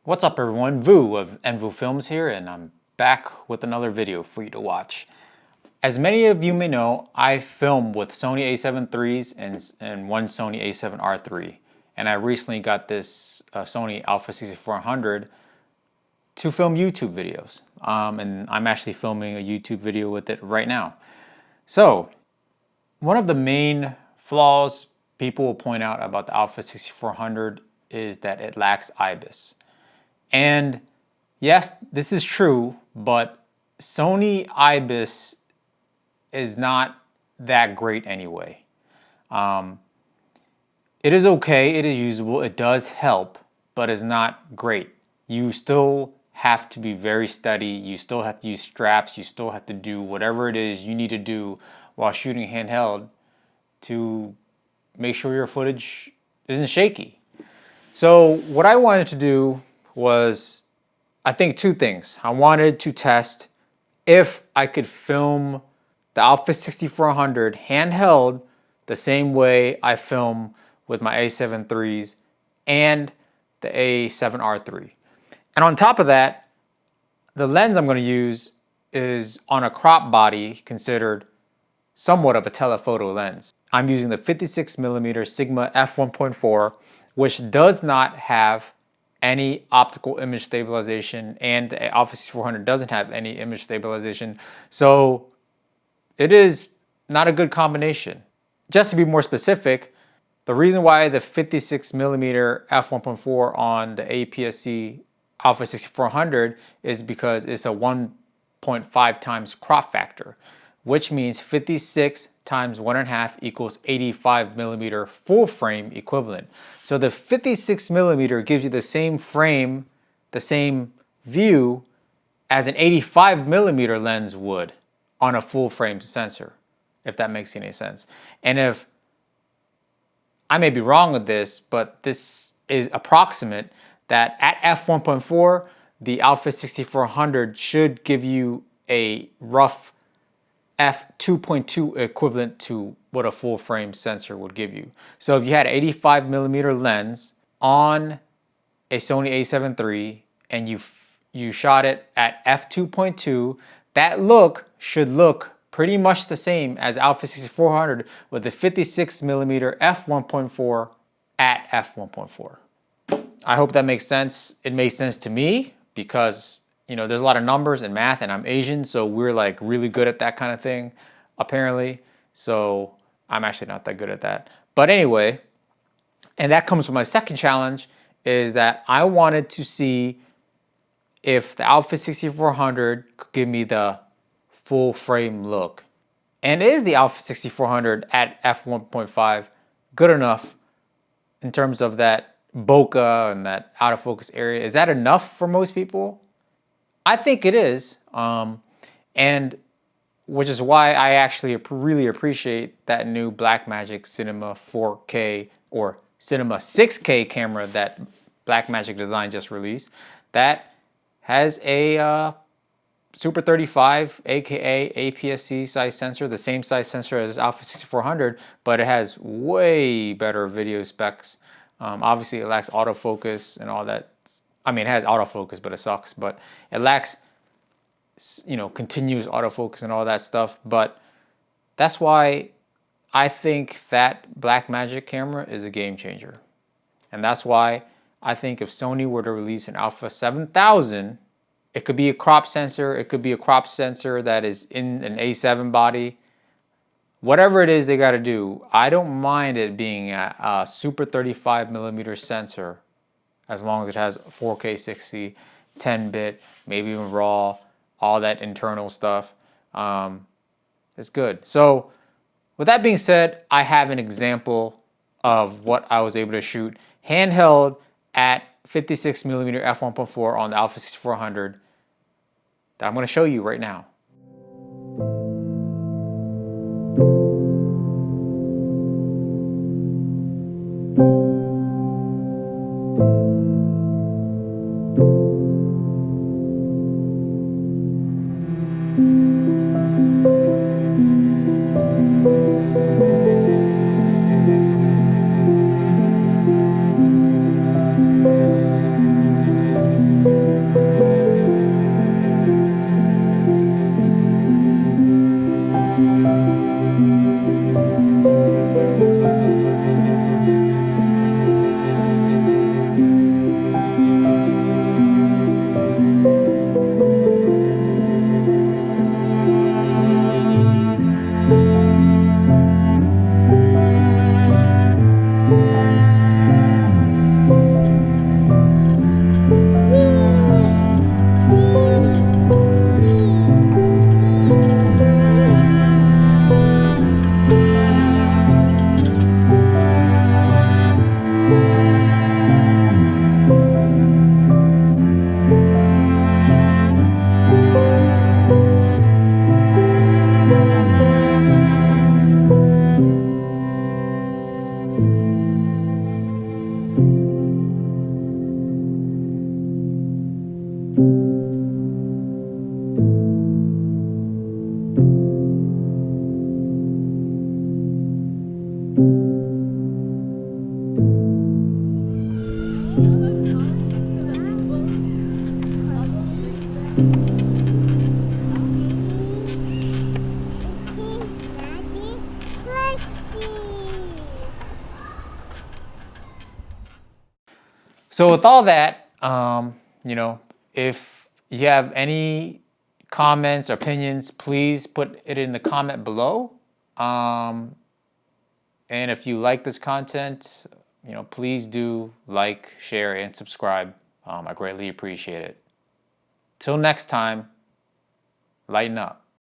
What's up everyone, Vu of NVU Films here, and I'm back with another video for you to watch. As many of you may know, I film with Sony a7 IIIs and one Sony a7R III, and I recently got this Sony a6400 to film YouTube videos, and I'm actually filming a YouTube video with it right now. So, one of the main flaws people will point out about the a6400 is that it lacks IBIS. And yes, this is true, but Sony IBIS is not that great anyway. It is okay, it is usable, it does help, but it's not great. You still have to be very steady, you still have to use straps, you still have to do whatever it is you need to do while shooting handheld to make sure your footage isn't shaky. So what I wanted to do was, I think, two things. I wanted to test if I could film the a6400 handheld the same way I film with my a7 IIIs and the a7R III. And on top of that, the lens I'm going to use is on a crop body considered somewhat of a telephoto lens. I'm using the 56mm Sigma f1.4, which does not have any optical image stabilization, and the a6400 doesn't have any image stabilization. So it is not a good combination. Just to be more specific, the reason why the 56mm f1.4 on the APSC a6400 is because it's a 1.5 times crop factor, which means 56 times 1.5 equals 85mm full frame equivalent. So the 56mm gives you the same frame, the same view as an 85mm lens would on a full frame sensor, if that makes any sense. And if I may be wrong with this, but this is approximate, that at f1.4, the a6400 should give you a rough f2.2 equivalent to what a full frame sensor would give you. So if you had an 85mm lens on a Sony a7 III and you shot it at f2.2, that look should look pretty much the same as a6400 with the 56mm f1.4 at f1.4. I hope that makes sense. It makes sense to me because, you know, there's a lot of numbers and math, and I'm Asian, so we're like really good at that kind of thing, apparently. So I'm actually not that good at that. But anyway, and that comes with my second challenge, is that I wanted to see if the a6400 could give me the full frame look. And is the a6400 at f1.5 good enough in terms of that bokeh and that out of focus area? Is that enough for most people? I think it is, and which is why I actually really appreciate that new Blackmagic Cinema 4K or Cinema 6K camera that Blackmagic Design just released. That has a Super 35, aka APS-C size sensor, the same size sensor as a6400, but it has way better video specs. Obviously, it lacks autofocus and all that. I mean, it has autofocus, but it sucks. But it lacks, you know, continuous autofocus and all that stuff. But that's why I think that Blackmagic camera is a game changer. And that's why I think if Sony were to release an Alpha 7000, it could be a crop sensor. It could be a crop sensor that is in an A7 body. Whatever it is they got to do, I don't mind it being a Super 35mm sensor, as long as it has 4K 60, 10-bit, maybe even RAW, all that internal stuff. It's good. So with that being said, I have an example of what I was able to shoot handheld at 56mm f1.4 on the a6400 that I'm going to show you right now. So with all that, if you have any comments or opinions, please put it in the comment below. And if you like this content, please do like, share, and subscribe. I greatly appreciate it. Till next time, lighten up.